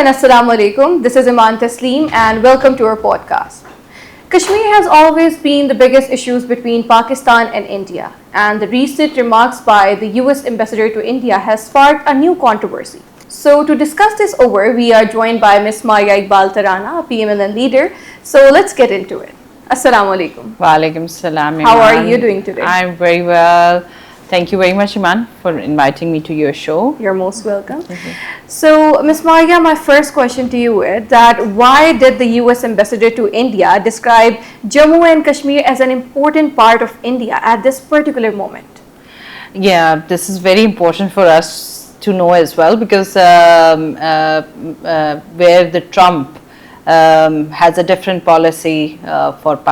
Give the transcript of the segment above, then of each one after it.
and Assalamu alaikum. This is Iman Tasleem and welcome to our podcast. Kashmir has always been the biggest issues between Pakistan and India, and the recent remarks by the US ambassador to India has sparked a new controversy. So to discuss this over, we are joined by Ms. Maya Iqbal Tarana, a PMLN leader. So let's get into it. Assalamu alaikum. Wa alaikum salam. How are you doing today? I'm very well. Thank you very much, Iman, for inviting me to your show. You're most welcome. So, Ms. Maya, my first question to you is that why did the US ambassador to India describe Jammu and Kashmir as an important part of India at this particular moment? Yeah, this is very important for us to know as well, because where the Trump has a different policy for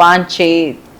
5, 6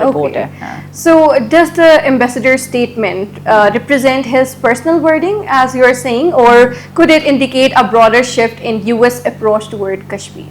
report hai. So does the ambassador's statement represent his personal wording as you are saying, or could it indicate a broader shift in US approach toward Kashmir?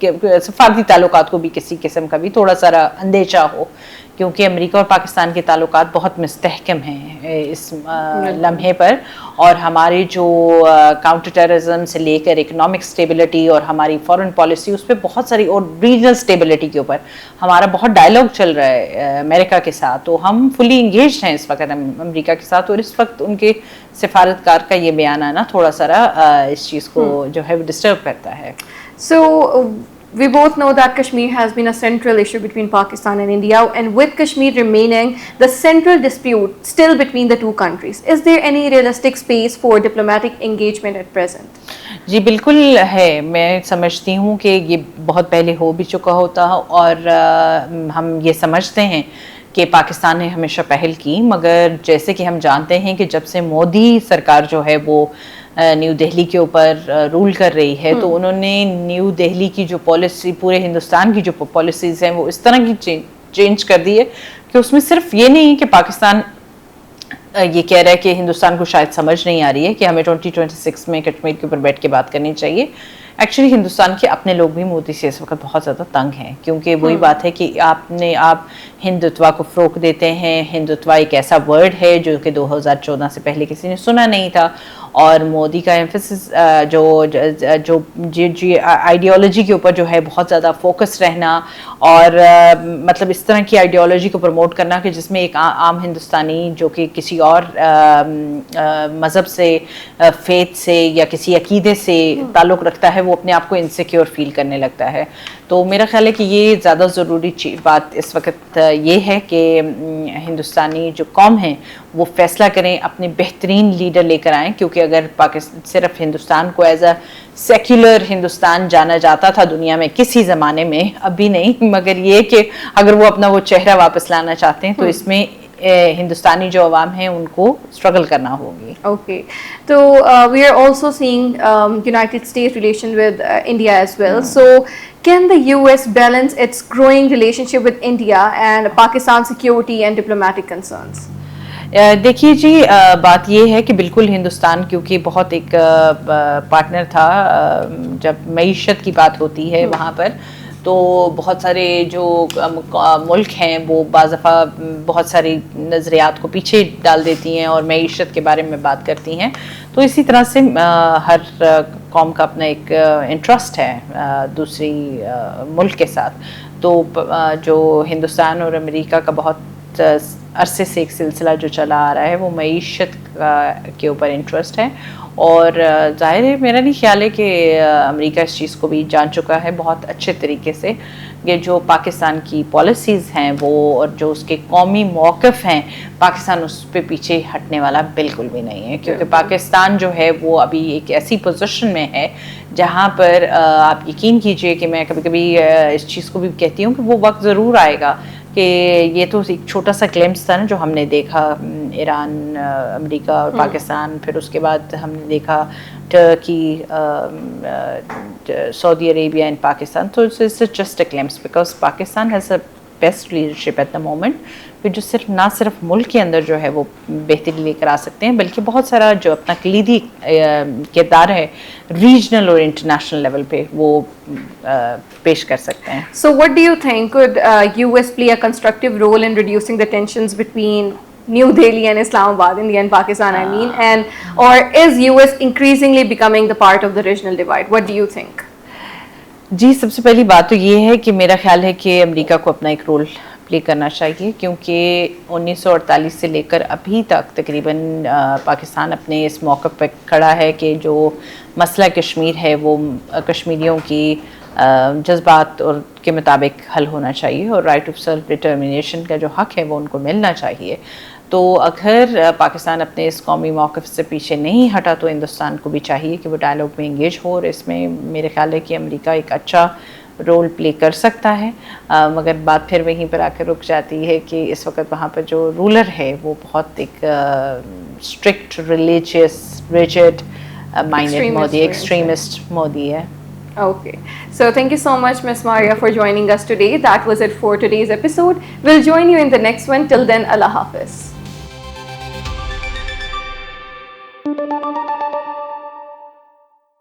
سفارتی تعلقات کو بھی کسی قسم کا بھی تھوڑا سا اندیشہ ہو، کیونکہ امریکہ اور پاکستان کے تعلقات بہت مستحکم ہیں اس لمحے پر، اور ہماری جو کاؤنٹر ٹیررزم سے لے کر اکنامک اسٹیبلٹی اور ہماری فارن پالیسی، اس پہ بہت ساری، اور ریجنل اسٹیبلٹی کے اوپر ہمارا بہت ڈائلاگ چل رہا ہے امریکہ کے ساتھ، تو ہم فلی انگیجڈ ہیں اس وقت امریکہ کے ساتھ، اور اس وقت ان کے سفارتکار کا یہ بیان آنا تھوڑا سا اس چیز کو جو ہے ڈسٹرب کرتا ہے. So we both know that Kashmir has been a central issue between Pakistan and India, and with Kashmir remaining the central dispute still between the two countries, is there any realistic space for diplomatic engagement at present? جی بالکل ہے، میں سمجھتی ہوں کہ یہ بہت پہلے ہو بھی چکا ہوتا، اور ہم یہ سمجھتے ہیں کہ پاکستان نے ہمیشہ پہل کی، مگر جیسے کہ ہم جانتے ہیں کہ جب سے مودی سرکار جو ہے وہ نیو دہلی کے اوپر رول کر رہی ہے، تو انہوں نے نیو دہلی کی جو پالیسی، پورے ہندوستان کی جو پالیسیز ہیں وہ اس طرح کی چینج کر دی ہے کہ اس میں صرف یہ نہیں کہ پاکستان یہ کہہ رہا ہے کہ ہندوستان کو شاید سمجھ نہیں آ رہی ہے کہ ہمیں 2026 میں کشمیر کے اوپر بیٹھ کے بات کرنی چاہیے. ایکچولی ہندوستان کے اپنے لوگ بھی مودی سے اس وقت بہت زیادہ تنگ ہیں، کیونکہ وہی بات ہے کہ آپ ہندوتوا کو فروغ دیتے ہیں. ہندوتوا ایک ایسا ورڈ ہے جو کہ 2014 سے پہلے کسی نے سنا نہیں تھا، اور مودی کا ایمفیسس جو آئیڈیالوجی کے اوپر جو ہے بہت زیادہ فوکس رہنا، اور مطلب اس طرح کی آئیڈیالوجی کو پروموٹ کرنا کہ جس میں ایک عام ہندوستانی جو کہ کسی اور مذہب سے، فیتھ سے یا کسی عقیدے سے تعلق رکھتا ہے، وہ اپنے آپ کو انسیکیور فیل کرنے لگتا ہے. تو میرا خیال ہے کہ یہ زیادہ ضروری بات اس وقت یہ ہے کہ ہندوستانی جو قوم ہیں وہ فیصلہ کریں، اپنے بہترین لیڈر لے کر آئیں، کیونکہ اگر پاکستان صرف ہندوستان کو ایز اے سیکولر ہندوستان جانا جاتا تھا دنیا میں کسی زمانے میں، ابھی نہیں، مگر یہ کہ اگر وہ اپنا وہ چہرہ واپس لانا چاہتے ہیں تو اس میں ہندوستانی جو عوام ہیں ان کو اسٹرگل کرنا ہوگی. Okay, so we are also seeing United States relation with India as well. So can the US balance its growing relationship with India and Pakistan's security and diplomatic concerns? دیکھیے جی، بات یہ ہے کہ بالکل ہندوستان کیونکہ بہت ایک پارٹنر تھا جب معیشت کی بات ہوتی ہے وہاں پر، تو بہت سارے جو ملک ہیں وہ بعض دفعہ بہت ساری نظریات کو پیچھے ڈال دیتی ہیں اور معیشت کے بارے میں بات کرتی ہیں. تو اسی طرح سے ہر قوم کا اپنا ایک انٹرسٹ ہے دوسری ملک کے ساتھ. تو جو ہندوستان اور امریکہ کا بہت عرصے سے ایک سلسلہ جو چلا آ رہا ہے وہ معیشت کے اوپر انٹرسٹ ہے، اور ظاہر ہے میرا نہیں خیال ہے کہ امریکہ اس چیز کو بھی جان چکا ہے بہت اچھے طریقے سے کہ جو پاکستان کی پالیسیز ہیں وہ، اور جو اس کے قومی موقف ہیں، پاکستان اس پہ پیچھے ہٹنے والا بالکل بھی نہیں ہے. کیونکہ پاکستان جو ہے وہ ابھی ایک ایسی پوزیشن میں ہے جہاں پر آپ یقین کیجئے کہ میں کبھی کبھی اس چیز کو بھی کہتی ہوں کہ وہ وقت ضرور آئے گا کہ یہ تو ایک چھوٹا سا گلمپس تھا نا جو ہم نے دیکھا ایران، امریکہ اور پاکستان، پھر اس کے بعد ہم نے دیکھا Turkey, Saudi Arabia and Pakistan. تو it's just a glimpse because Pakistan has a best leadership at the moment, جو صرف نہ صرف ملک کے اندر جو ہے وہ بہتری لے کر آ سکتے ہیں بلکہ بہت سارا جو اپنا کلیدی کردار ہے ریجنل اور انٹرنیشنل لیول پہ وہ پیش کر سکتے ہیں. So what do you think, could US play a constructive role in reducing the tensions between New Delhi and Islamabad, India and Pakistan, I mean, and or is US increasingly becoming the part of the regional divide? What do you think? جی سب سے پہلی بات تو یہ ہے کہ میرا خیال ہے کہ امریکہ کو اپنا ایک رول پلے کرنا چاہیے، کیونکہ 1948 سے لے کر ابھی تک تقریباً پاکستان اپنے اس موقع پہ کھڑا ہے کہ جو مسئلہ کشمیر ہے وہ کشمیریوں کی جذبات اور کے مطابق حل ہونا چاہیے، اور رائٹ آف سیلف ڈٹرمنیشن کا جو حق ہے وہ ان کو ملنا چاہیے. تو اگر پاکستان اپنے اس قومی موقف سے پیچھے نہیں ہٹا تو ہندوستان کو بھی چاہیے کہ وہ ڈائلاگ میں انگیج ہو، اور اس میں میرے خیال ہے کہ امریکہ ایک اچھا رول پلے کر سکتا ہے. مگر بات پھر وہیں پر آ کر رک جاتی ہے کہ اس وقت وہاں پر جو رولر ہے وہ بہت ایک strict religious rigid minded Modi, extremist Modi ہے. Okay, so thank you so much, Ms. Maria, for joining us today. That was it for today's episode. We'll join you in the next one. Till then, Allah Hafiz.